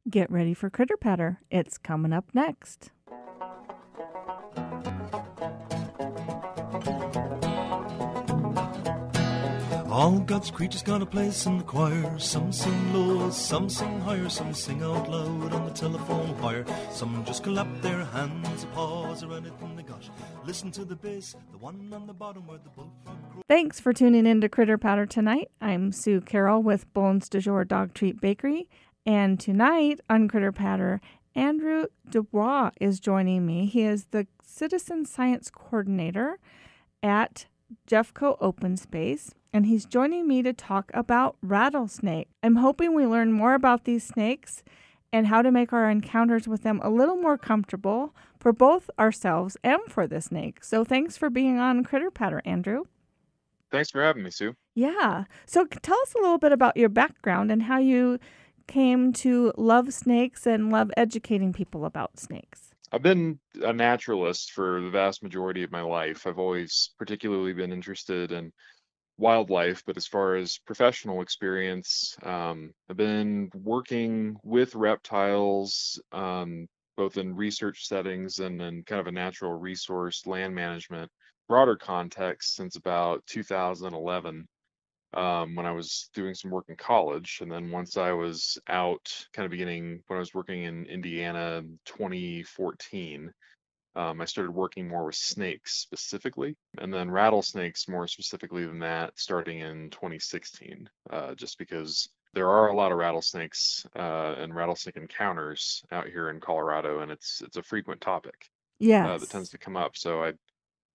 Get ready for Critter Patter. It's coming up next. All God's creatures got a place in the choir. Some sing low, some sing higher, some sing out loud on the telephone wire. Some just clap their hands, paws, or anything they got. Listen to the bass, the one on the bottom where the bullfrog crows. Thanks for tuning in to Critter Patter tonight. I'm Sue Carroll with Bones du Jour Dog Treat Bakery. And tonight on Critter Patter, Andrew DuBois is joining me. He is the Citizen Science Coordinator at Jeffco Open Space, and he's joining me to talk about rattlesnake. I'm hoping we learn more about these snakes and how to make our encounters with them a little more comfortable for both ourselves and for the snake. So thanks for being on Critter Patter, Andrew. Thanks for having me, Sue. Yeah. So tell us a little bit about your background and how you came to love snakes and love educating people about snakes. I've been a naturalist for the vast majority of my life. I've always particularly been interested in wildlife, but as far as professional experience, I've been working with reptiles, both in research settings and in kind of a natural resource land management broader context since about 2011. When I was doing some work in college. And then once I was out, kind of beginning when I was working in Indiana in 2014, I started working more with snakes specifically, and then rattlesnakes more specifically than that, starting in 2016, just because there are a lot of rattlesnakes and rattlesnake encounters out here in Colorado, and it's a frequent topic Yes. that tends to come up. So I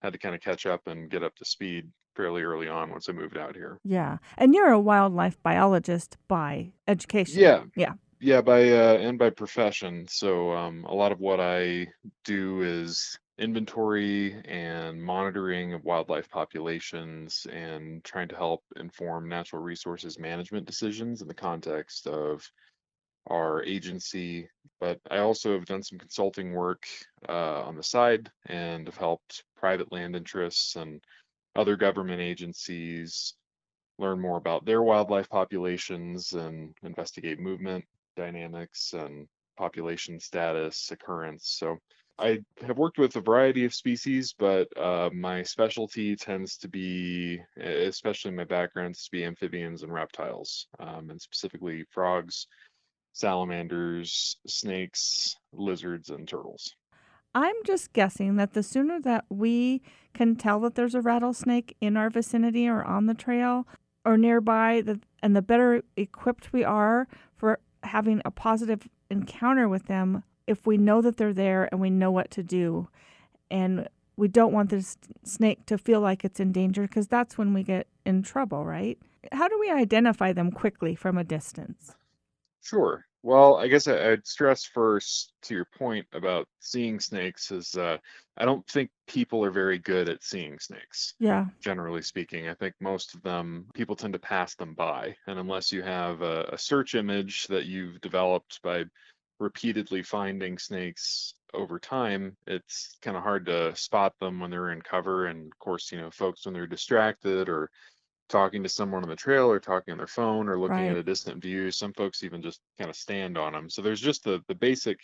had to kind of catch up and get up to speed fairly early on once I moved out here. Yeah. And you're a wildlife biologist by education. Yeah. Yeah. Yeah, by profession. So a lot of what I do is inventory and monitoring of wildlife populations and trying to help inform natural resources management decisions in the context of our agency. But I also have done some consulting work on the side and have helped private land interests and other government agencies learn more about their wildlife populations and investigate movement dynamics and population status occurrence. So I have worked with a variety of species, but my specialty tends to be, especially my background, to be amphibians and reptiles, and specifically frogs, salamanders, snakes, lizards, and turtles. I'm just guessing that the sooner that we can tell that there's a rattlesnake in our vicinity or on the trail or nearby, and the better equipped we are for having a positive encounter with them if we know that they're there and we know what to do. And we don't want this snake to feel like it's in danger, because that's when we get in trouble, right? How do we identify them quickly from a distance? Sure. Well, I guess I'd stress first to your point about seeing snakes is I don't think people are very good at seeing snakes. Yeah. Generally speaking, I think most of them, people tend to pass them by. And unless you have a search image that you've developed by repeatedly finding snakes over time, it's kind of hard to spot them when they're in cover. And of course, folks, when they're distracted or talking to someone on the trail or talking on their phone or looking at Right. a distant view, some folks even just kind of stand on them. So there's just the basic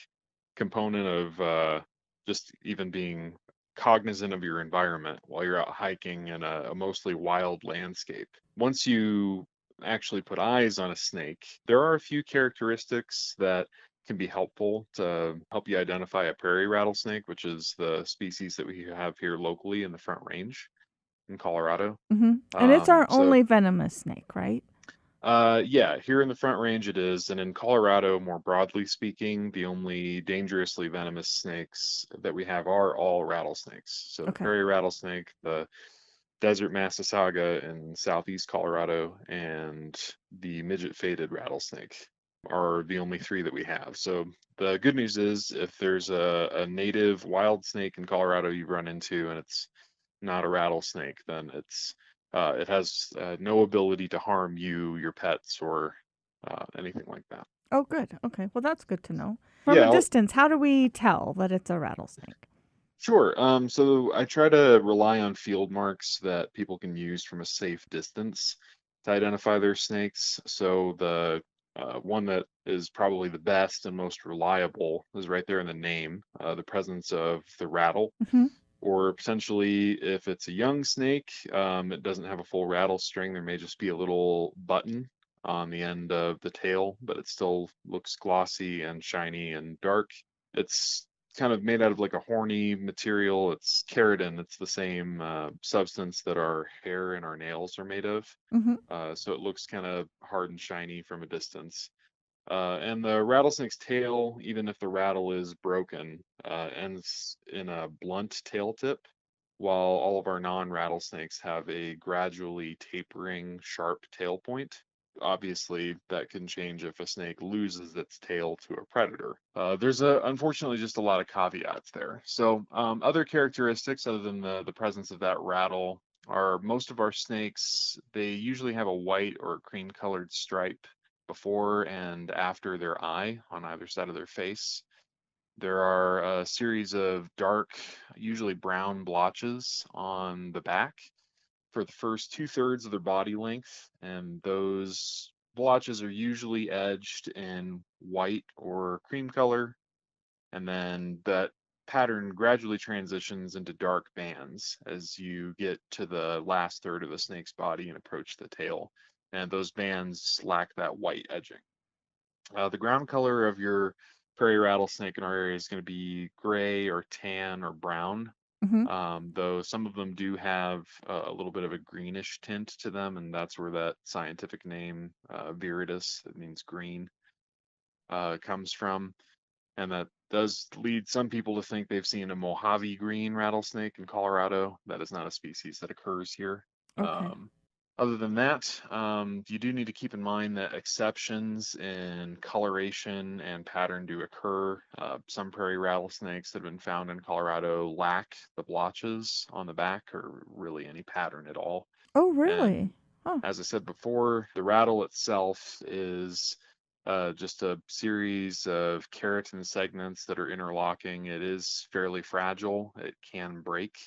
component of just even being cognizant of your environment while you're out hiking in a mostly wild landscape. Once you actually put eyes on a snake, there are a few characteristics that can be helpful to help you identify a prairie rattlesnake, which is the species that we have here locally in the Front Range in Colorado. Mm-hmm. And it's our So only venomous snake, right? yeah, here in the Front Range it is, and in Colorado, more broadly speaking, the only dangerously venomous snakes that we have are all rattlesnakes. So the Okay. prairie rattlesnake, the desert Massasauga in southeast Colorado, and the midget-faded rattlesnake are the only three that we have. So the good news is, if there's a native wild snake in Colorado you run into and it's not a rattlesnake, then it has no ability to harm you, your pets, or anything like that. Oh, good. Okay. Well, that's good to know. From Yeah, a distance, how do we tell that it's a rattlesnake? sure. So I try to rely on field marks that people can use from a safe distance to identify their snakes. So the One that is probably the best and most reliable is right there in the name, the presence of the rattle. Mm-hmm. Or potentially, if it's a young snake, it doesn't have a full rattle string. There may just be a little button on the end of the tail, but it still looks glossy and shiny and dark. It's kind of made out of like a horny material. It's keratin. It's the same substance that our hair and our nails are made of. Mm-hmm. So it looks kind of hard and shiny from a distance. And the rattlesnake's tail, even if the rattle is broken, ends in a blunt tail tip, while all of our non-rattlesnakes have a gradually tapering, sharp tail point. Obviously, that can change if a snake loses its tail to a predator. There's unfortunately just a lot of caveats there. So other characteristics other than the presence of that rattle are most of our snakes, they usually have a white or cream colored stripe before and after their eye on either side of their face. There are a series of dark, usually brown blotches on the back for the first 2/3 of their body length, and those blotches are usually edged in white or cream color, and then that pattern gradually transitions into dark bands as you get to the last third of the snake's body and approach the tail, and those bands lack that white edging. The ground color of your prairie rattlesnake in our area is going to be gray or tan or brown, Mm-hmm. though some of them do have a little bit of a greenish tint to them, and that's where that scientific name, viridis, that means green, comes from. And that does lead some people to think they've seen a Mojave green rattlesnake in Colorado. That is not a species that occurs here. Okay. Um, Other than that, you do need to keep in mind that exceptions in coloration and pattern do occur. Some prairie rattlesnakes that have been found in Colorado lack the blotches on the back or really any pattern at all. Oh, And really? Oh. as I said before, the rattle itself is just a series of keratin segments that are interlocking. It is fairly fragile. It can break.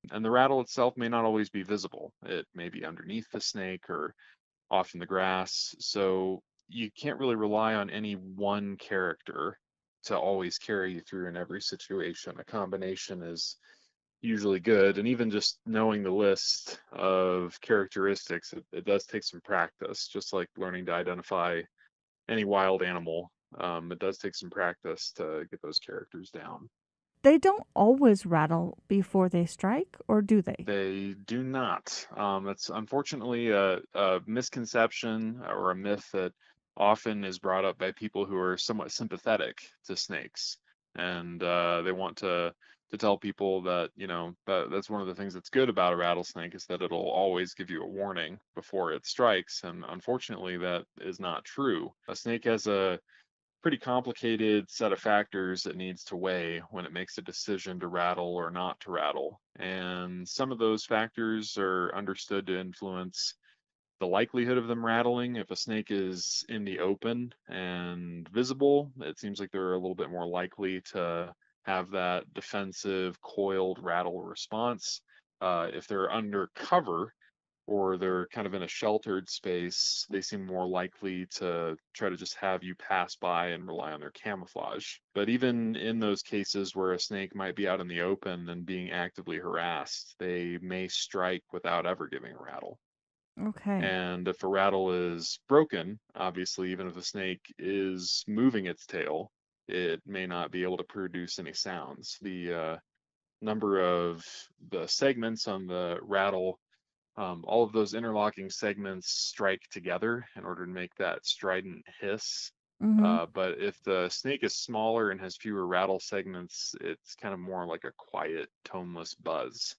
And the rattle itself may not always be visible. It may be underneath the snake or off in the grass. So you can't really rely on any one character to always carry you through in every situation. A combination is usually good. And even just knowing the list of characteristics, it does take some practice, just like learning to identify any wild animal. It does take some practice to get those characters down. They don't always rattle before they strike, or do they? They do not. It's unfortunately a misconception or a myth that often is brought up by people who are somewhat sympathetic to snakes, and they want to tell people that that's one of the things that's good about a rattlesnake is that it'll always give you a warning before it strikes, and unfortunately that is not true. A snake has a pretty complicated set of factors it needs to weigh when it makes a decision to rattle or not to rattle. And some of those factors are understood to influence the likelihood of them rattling. If a snake is in the open and visible, it seems like they're a little bit more likely to have that defensive coiled rattle response. If they're under cover, or they're kind of in a sheltered space, they seem more likely to try to just have you pass by and rely on their camouflage. But even in those cases where a snake might be out in the open and being actively harassed, they may strike without ever giving a rattle. Okay. And if a rattle is broken, obviously, even if the snake is moving its tail, it may not be able to produce any sounds. The number of the segments on the rattle, all of those interlocking segments strike together in order to make that strident hiss. Mm-hmm. But if the snake is smaller and has fewer rattle segments, it's kind of more like a quiet, toneless buzz.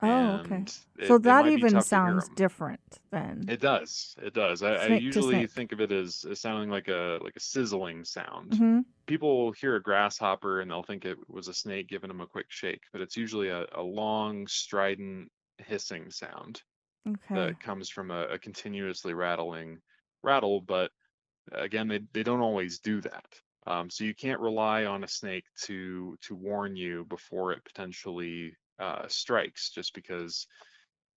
Oh, okay. And So they that might be even tough to hear sounds them. different than It does. It does. I snake to usually snake. think of it as sounding like a sizzling sound. Mm-hmm. People hear a grasshopper and they'll think it was a snake giving them a quick shake, but it's usually a long, strident, hissing sound Okay. that comes from a continuously rattling rattle. But again, they don't always do that. So you can't rely on a snake to warn you before it potentially strikes, just because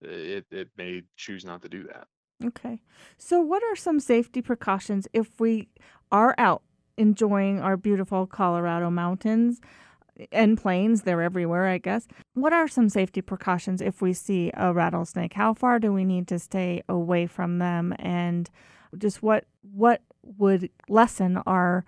it may choose not to do that. Okay. So, what are some safety precautions if we are out enjoying our beautiful Colorado mountains and plains? They're everywhere, I guess. What are some safety precautions if we see a rattlesnake? How far do we need to stay away from them? And just what would lessen our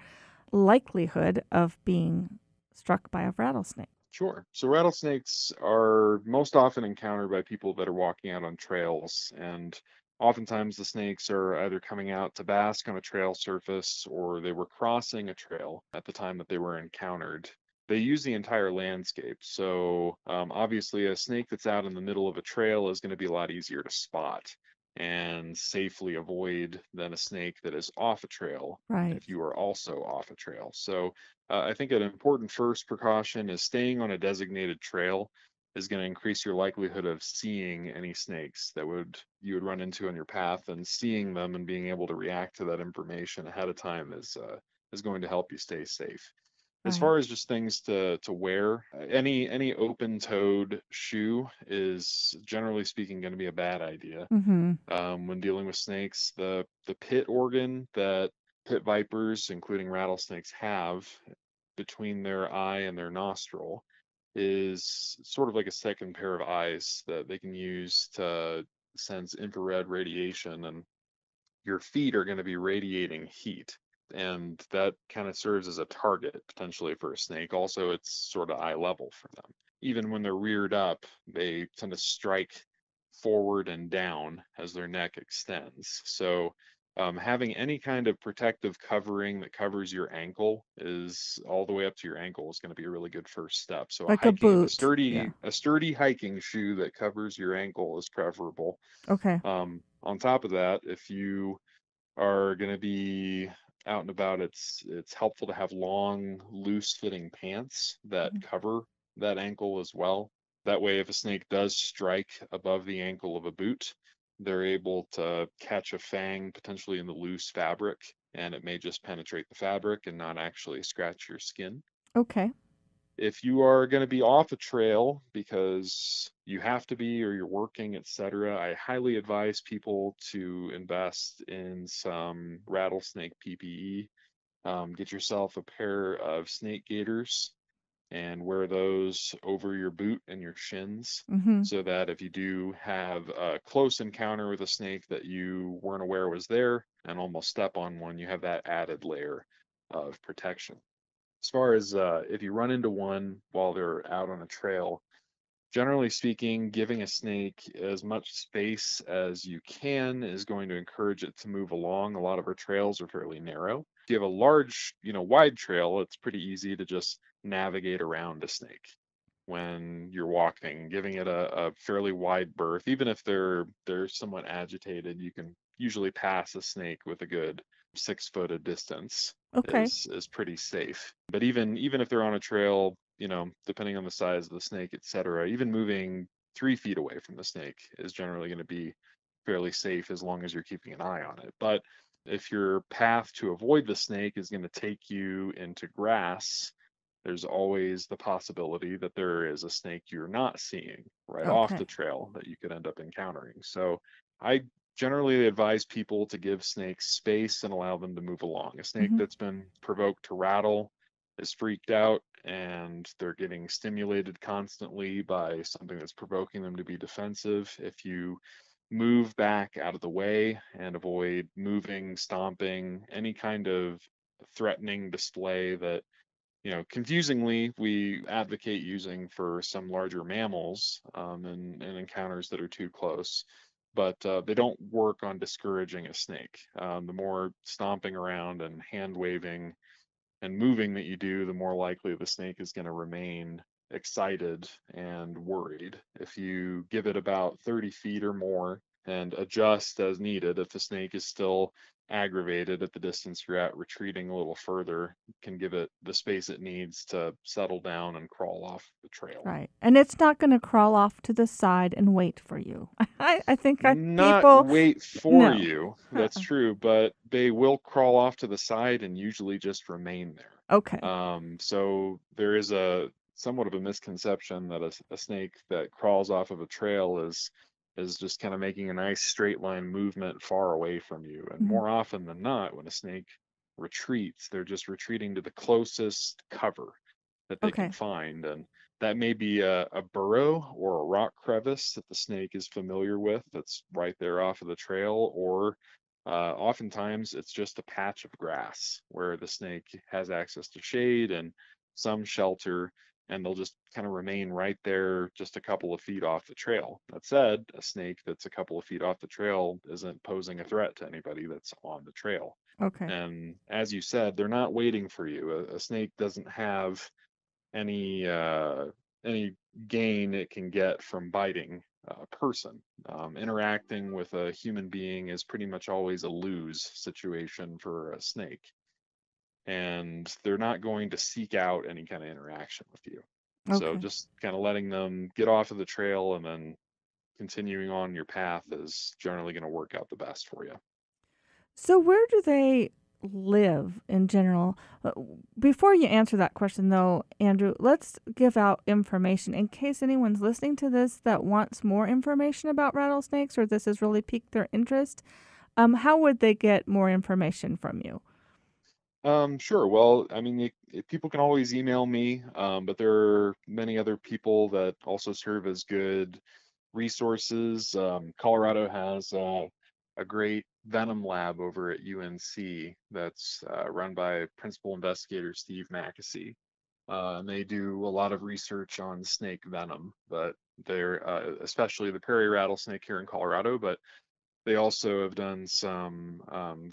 likelihood of being struck by a rattlesnake? Sure. So rattlesnakes are most often encountered by people that are walking out on trails, and oftentimes the snakes are either coming out to bask on a trail surface or they were crossing a trail at the time that they were encountered. They use the entire landscape. So obviously a snake that's out in the middle of a trail is going to be a lot easier to spot and safely avoid than a snake that is off a trail Right. if you are also off a trail. So I think an important first precaution is staying on a designated trail is going to increase your likelihood of seeing any snakes that you would run into on your path, and seeing them and being able to react to that information ahead of time is going to help you stay safe. As Right. far as just things to wear, any open-toed shoe is generally speaking going to be a bad idea Mm-hmm. when dealing with snakes. The pit organ that pit vipers, including rattlesnakes, have between their eye and their nostril is sort of like a second pair of eyes that they can use to sense infrared radiation, and your feet are going to be radiating heat. And that kind of serves as a target potentially for a snake. Also, it's sort of eye level for them. Even when they're reared up, they tend to strike forward and down as their neck extends. So, having any kind of protective covering that covers your ankle is all the way up to your ankle is going to be a really good first step. So, Like a hiking a boot. Yeah. sturdy hiking shoe that covers your ankle is preferable. Okay. On top of that, if you are going to be out and about, it's helpful to have long, loose-fitting pants that Mhm. cover that ankle as well. That way, if a snake does strike above the ankle of a boot, they're able to catch a fang potentially in the loose fabric, and it may just penetrate the fabric and not actually scratch your skin. Okay. If you are going to be off a trail because you have to be or you're working, etc., I highly advise people to invest in some rattlesnake PPE. Get yourself a pair of snake gaiters and wear those over your boot and your shins Mm-hmm. so that if you do have a close encounter with a snake that you weren't aware was there and almost step on one, you have that added layer of protection. As far as if you run into one while they're out on a trail, generally speaking, giving a snake as much space as you can is going to encourage it to move along. A lot of our trails are fairly narrow. If you have a large, wide trail, it's pretty easy to just navigate around a snake when you're walking, giving it a fairly wide berth. Even if they're somewhat agitated, you can usually pass a snake with a good 6 foot of distance Okay. is pretty safe. But even if they're on a trail, depending on the size of the snake, etc., even moving 3 feet away from the snake is generally going to be fairly safe as long as you're keeping an eye on it. But if your path to avoid the snake is going to take you into grass, there's always the possibility that there is a snake you're not seeing right off the Okay. trail that you could end up encountering. So I generally advise people to give snakes space and allow them to move along. A snake Mm-hmm. that's been provoked to rattle is freaked out and they're getting stimulated constantly by something that's provoking them to be defensive. If you move back out of the way and avoid moving, stomping, any kind of threatening display that confusingly, we advocate using for some larger mammals in encounters that are too close, but they don't work on discouraging a snake. The more stomping around and hand waving and moving that you do, the more likely the snake is going to remain excited and worried. If you give it about 30 feet or more and adjust as needed, if the snake is still aggravated at the distance you're at, retreating a little further can give it the space it needs to settle down and crawl off the trail. Right. And it's not going to crawl off to the side and wait for you. I think Not people, wait for no. you, that's Uh-uh. true, but they will crawl off to the side and usually just remain there. Okay. So there is a somewhat of a misconception that a snake that crawls off of a trail is is just kind of making a nice straight line movement far away from you. And Hmm. more often than not, when a snake retreats, they're just retreating to the closest cover that they can Okay. find. And that may be a burrow or a rock crevice that the snake is familiar with that's right there off of the trail, or oftentimes it's just a patch of grass where the snake has access to shade and some shelter, and they'll just kind of remain right there just a couple of feet off the trail. That said, a snake that's a couple of feet off the trail isn't posing a threat to anybody that's on the trail. Okay. And as you said, they're not waiting for you. A snake doesn't have any any gain it can get from biting a person. Interacting with a human being is pretty much always a lose situation for a snake, and they're not going to seek out any kind of interaction with you. So Okay. just kind of letting them get off of the trail and then continuing on your path is generally going to work out the best for you. So where do they live in general? Before you answer that question, though, Andrew, let's give out information in case anyone's listening to this that wants more information about rattlesnakes, or this has really piqued their interest. How would they get more information from you? Sure. Well, I mean, people can always email me, but there are many other people that also serve as good resources. Colorado has a great venom lab over at UNC that's run by Principal Investigator Steve Mackesy. And they do a lot of research on snake venom, but they're especially the prairie rattlesnake here in Colorado, but they also have done some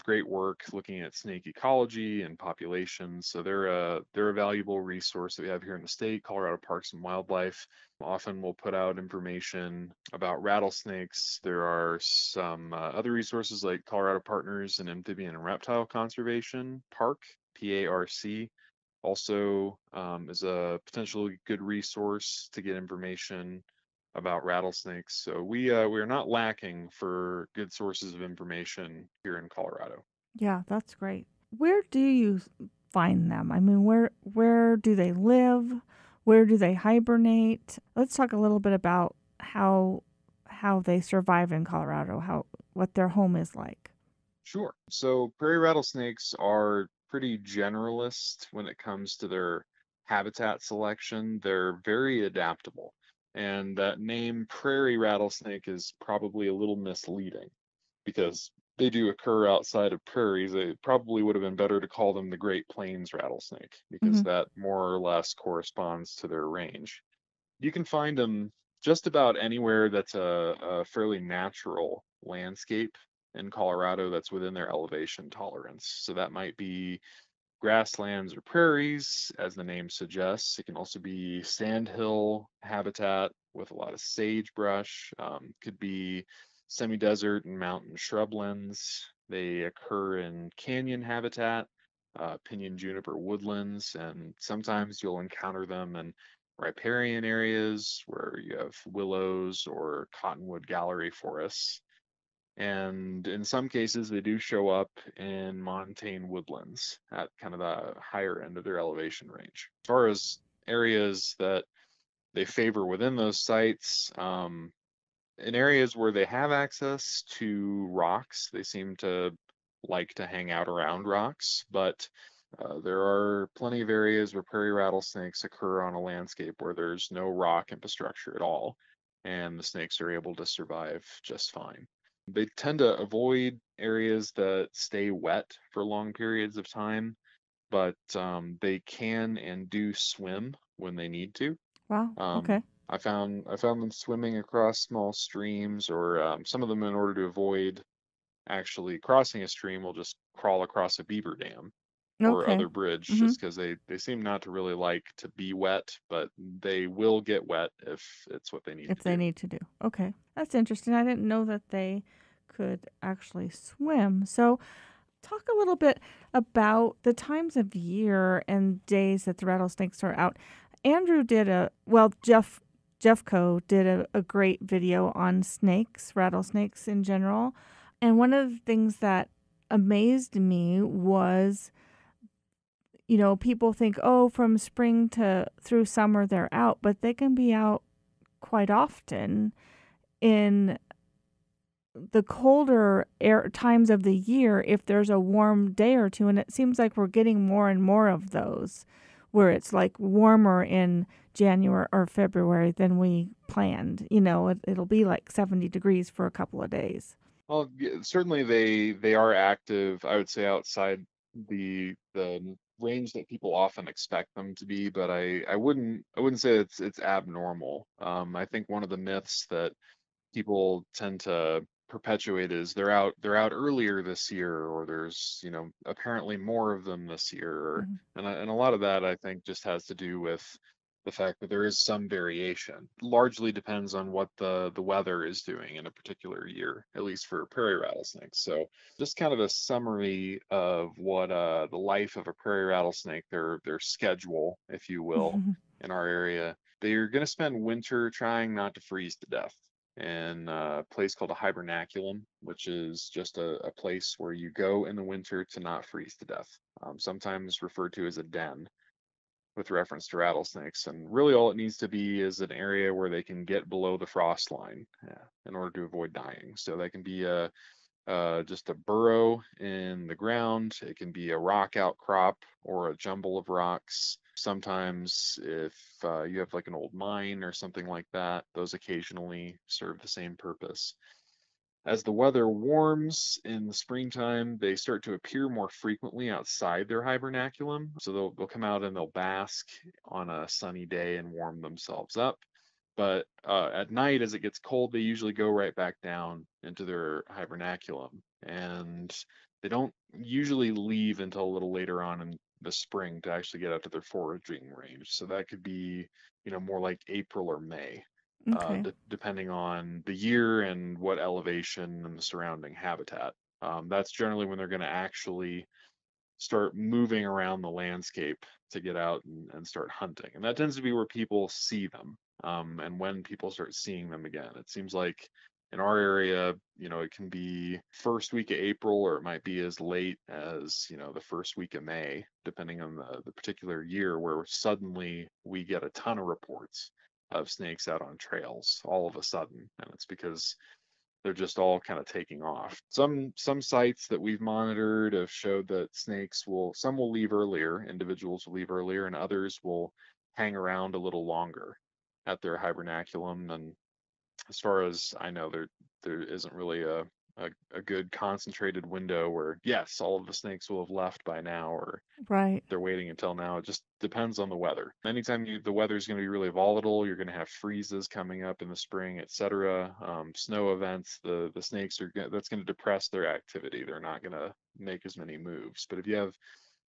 great work looking at snake ecology and populations. So they're a valuable resource that we have here in the state. Colorado Parks and Wildlife often will put out information about rattlesnakes. There are some other resources like Colorado Partners in Amphibian and Reptile Conservation Park, PARC. Also is a potentially good resource to get information about rattlesnakes. So we are not lacking for good sources of information here in Colorado. Yeah, that's great. Where do you find them? I mean, where do they live? Where do they hibernate? Let's talk a little bit about how they survive in Colorado, how what their home is like. Sure. So prairie rattlesnakes are pretty generalist when it comes to their habitat selection. They're very adaptable. And that name prairie rattlesnake is probably a little misleading because they do occur outside of prairies. It probably would have been better to call them the Great Plains rattlesnake because Hmm. that more or less corresponds to their range. You can find them just about anywhere that's a fairly natural landscape in Colorado that's within their elevation tolerance. So that might be grasslands or prairies, as the name suggests. It can also be sandhill habitat with a lot of sagebrush. Could be semi-desert and mountain shrublands. They occur in canyon habitat, pinyon juniper woodlands, and sometimes you'll encounter them in riparian areas where you have willows or cottonwood gallery forests. And in some cases, they do show up in montane woodlands at kind of the higher end of their elevation range. As far as areas that they favor within those sites, in areas where they have access to rocks, they seem to like to hang out around rocks, but there are plenty of areas where prairie rattlesnakes occur on a landscape where there's no rock infrastructure at all, and the snakes are able to survive just fine. They tend to avoid areas that stay wet for long periods of time, but they can and do swim when they need to. Wow. Um, Okay. I found them swimming across small streams, or some of them, in order to avoid actually crossing a stream, will just crawl across a beaver dam or Okay. other bridge, Hmm. just because they seem not to really like to be wet, but they will get wet if it's what they need If to they do. need to do. Okay. That's interesting. I didn't know that they could actually swim. So, talk a little bit about the times of year and days that the rattlesnakes are out. Andrew did Jeffco did a great video on snakes, rattlesnakes in general. And one of the things that amazed me was, people think, oh, from spring to through summer they're out, but they can be out quite often in the colder air times of the year if there's a warm day or two, and it seems like we're getting more and more of those where it's like warmer in January or February than we planned. It'll be like 70 degrees for a couple of days. Well, certainly they are active, I would say, outside the range that people often expect them to be, but I wouldn't say it's abnormal. I think one of the myths that people tend to perpetuate is they're out earlier this year, or there's apparently more of them this year, Mhm. and a lot of that I think just has to do with the fact that there is some variation. Largely depends on what the weather is doing in a particular year, at least for prairie rattlesnakes. So just kind of a summary of what the life of a prairie rattlesnake, their schedule, if you will, in our area. They're going to spend winter trying not to freeze to death in a place called a hibernaculum, which is just a place where you go in the winter to not freeze to death, sometimes referred to as a den with reference to rattlesnakes. And really, all it needs to be is an area where they can get below the frost line, in order to avoid dying. So that can be just a burrow in the ground. It can be a rock outcrop or a jumble of rocks. Sometimes, if you have like an old mine or something like that, those occasionally serve the same purpose. As the weather warms in the springtime, they start to appear more frequently outside their hibernaculum. So they'll come out and they'll bask on a sunny day and warm themselves up. But at night, as it gets cold, they usually go right back down into their hibernaculum. And they don't usually leave until a little later on in the spring to actually get out to their foraging range. So that could be, more like April or May, Okay. depending on the year and what elevation and the surrounding habitat. That's generally when they're going to actually start moving around the landscape to get out and start hunting. And that tends to be where people see them, and when people start seeing them again. It seems like in our area, it can be first week of April, or it might be as late as, the first week of May, depending on the particular year, where suddenly we get a ton of reports of snakes out on trails all of a sudden. And it's because they're just all kind of taking off. Some sites that we've monitored have showed that some will leave earlier, individuals will leave earlier, and others will hang around a little longer at their hibernaculum. And as far as I know, there isn't really a good concentrated window where, yes, all of the snakes will have left by now, or Right. they're waiting until now. It just depends on the weather. Anytime the weather is going to be really volatile, you're going to have freezes coming up in the spring, etc. Snow events. The snakes that's going to depress their activity. They're not going to make as many moves. But if you have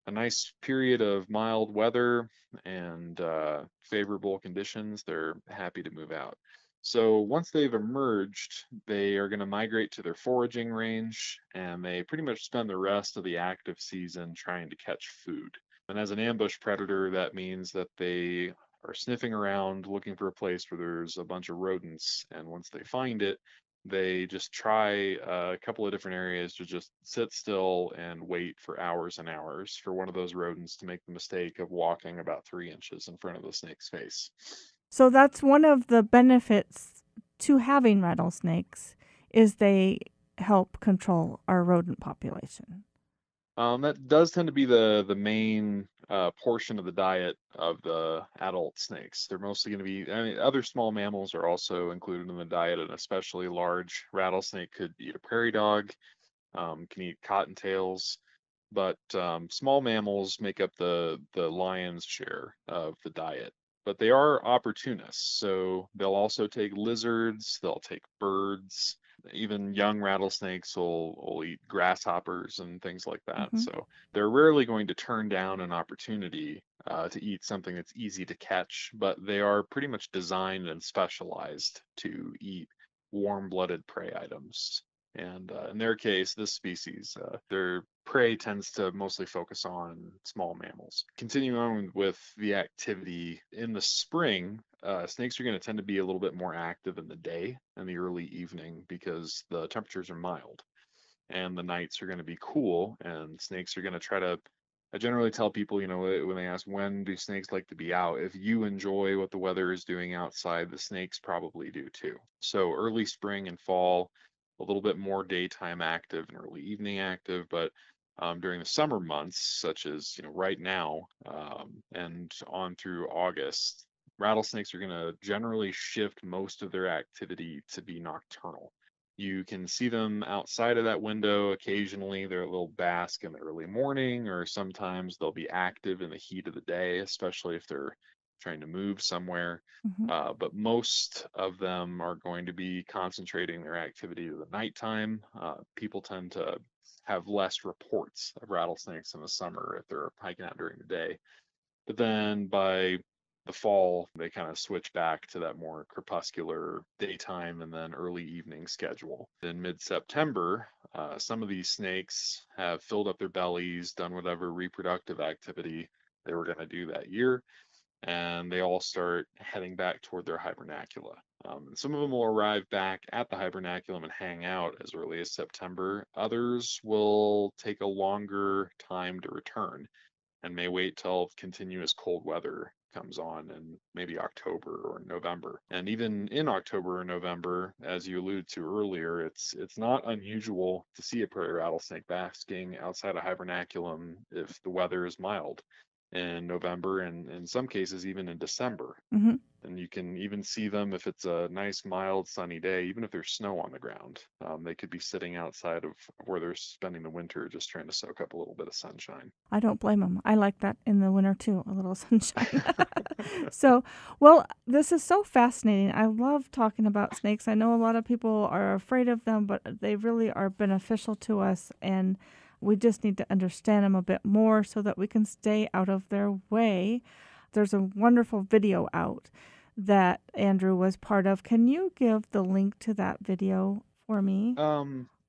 a nice period of mild weather and favorable conditions, they're happy to move out. So once they've emerged, they are going to migrate to their foraging range, and they pretty much spend the rest of the active season trying to catch food. And as an ambush predator, that means that they are sniffing around looking for a place where there's a bunch of rodents. And once they find it, they just try a couple of different areas to just sit still and wait for hours and hours for one of those rodents to make the mistake of walking about 3 inches in front of the snake's face. So that's one of the benefits to having rattlesnakes is they help control our rodent population. That does tend to be the main portion of the diet of the adult snakes. They're mostly going to be, I mean, other small mammals are also included in the diet. An especially large rattlesnake could eat a prairie dog, can eat cottontails, but small mammals make up the lion's share of the diet. But they are opportunists, so they'll also take lizards, they'll take birds, even young rattlesnakes will eat grasshoppers and things like that. Hmm. So they're rarely going to turn down an opportunity to eat something that's easy to catch, but they are pretty much designed and specialized to eat warm-blooded prey items. And in their case, this species, their prey tends to mostly focus on small mammals. Continuing on with the activity in the spring, snakes are going to tend to be a little bit more active in the day and the early evening because the temperatures are mild and the nights are going to be cool, and snakes are going to try to. I generally tell people, when they ask when do snakes like to be out, if you enjoy what the weather is doing outside, the snakes probably do too. So early spring and fall, a little bit more daytime active and early evening active, but during the summer months, such as right now and on through August, rattlesnakes are going to generally shift most of their activity to be nocturnal. You can see them outside of that window occasionally. They'll bask in the early morning, or sometimes they'll be active in the heat of the day, especially if they're trying to move somewhere. Mm-hmm. But most of them are going to be concentrating their activity to the nighttime. People tend to have less reports of rattlesnakes in the summer if they're hiking out during the day. But then by the fall, they kind of switch back to that more crepuscular daytime and then early evening schedule. In mid-September, some of these snakes have filled up their bellies, done whatever reproductive activity they were going to do that year, and they all start heading back toward their hibernacula. And some of them will arrive back at the hibernaculum and hang out as early as September. Others will take a longer time to return and may wait till continuous cold weather comes on in maybe October or November. And even in October or November, as you alluded to earlier, it's not unusual to see a prairie rattlesnake basking outside a hibernaculum if the weather is mild in November, and in some cases even in December. Mm-hmm. And you can even see them if it's a nice, mild, sunny day, even if there's snow on the ground. They could be sitting outside of where they're spending the winter, just trying to soak up a little bit of sunshine. I don't blame them. I like that in the winter too, a little sunshine. So, well, this is so fascinating. I love talking about snakes. I know a lot of people are afraid of them, but they really are beneficial to us, and we just need to understand them a bit more so that we can stay out of their way. There's a wonderful video out that Andrew was part of. Can you give the link to that video for me?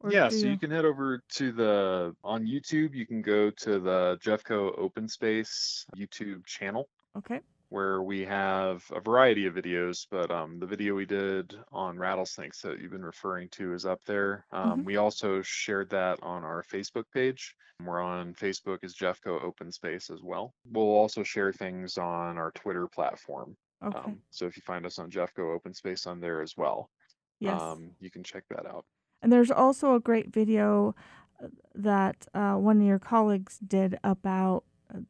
Yeah, so you can head over to on YouTube, you can go to the Jeffco Open Space YouTube channel. Okay. Where we have a variety of videos, but the video we did on rattlesnakes that you've been referring to is up there. We also shared that on our Facebook page. We're on Facebook as Jeffco Open Space as well. We'll also share things on our Twitter platform. Okay. So if you find us on Jeffco Open Space on there as well, yes, you can check that out. And there's also a great video that one of your colleagues did about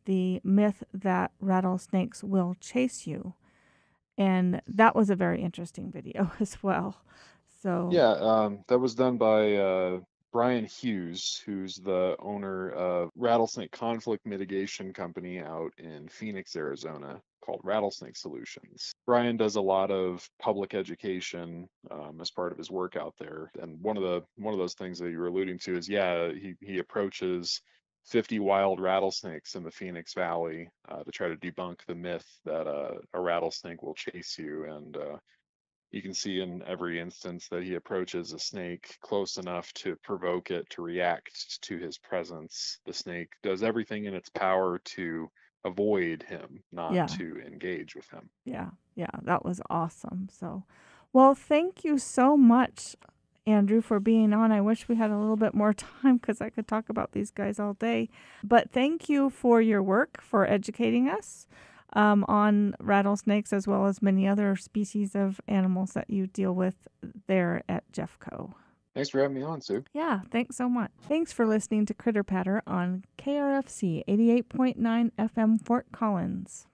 the myth that rattlesnakes will chase you. And that was a very interesting video as well. So yeah, that was done by Brian Hughes, who's the owner of Rattlesnake Conflict Mitigation Company out in Phoenix, Arizona, called Rattlesnake Solutions. Brian does a lot of public education as part of his work out there. And one of those things that you were alluding to is, he approaches 50 wild rattlesnakes in the Phoenix Valley to try to debunk the myth that a rattlesnake will chase you. And you can see in every instance that he approaches a snake close enough to provoke it to react to his presence. The snake does everything in its power to avoid him, not to engage with him. Yeah, that was awesome. So, well, thank you so much, Andrew, for being on. I wish we had a little bit more time because I could talk about these guys all day. But thank you for your work, for educating us on rattlesnakes as well as many other species of animals that you deal with there at Jeffco. Thanks for having me on, Sue. Yeah, thanks so much. Thanks for listening to Critter Patter on KRFC 88.9 FM Fort Collins.